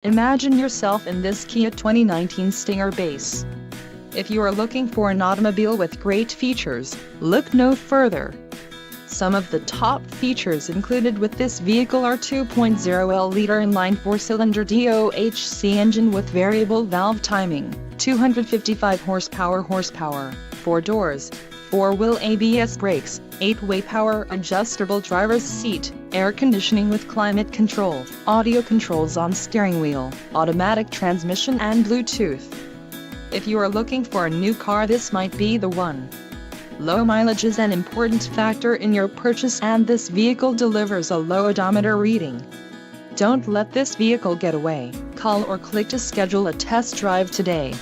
Imagine yourself in this Kia 2019 Stinger Base. If you are looking for an automobile with great features, look no further. Some of the top features included with this vehicle are 2.0L-liter inline 4-cylinder DOHC engine with variable valve timing, 255 horsepower, 4 doors, 4-wheel ABS brakes, 8-way power adjustable driver's seat, air conditioning with climate control, audio controls on steering wheel, automatic transmission and Bluetooth. If you are looking for a new car, this might be the one. Low mileage is an important factor in your purchase, and this vehicle delivers a low odometer reading. Don't let this vehicle get away. Call or click to schedule a test drive today.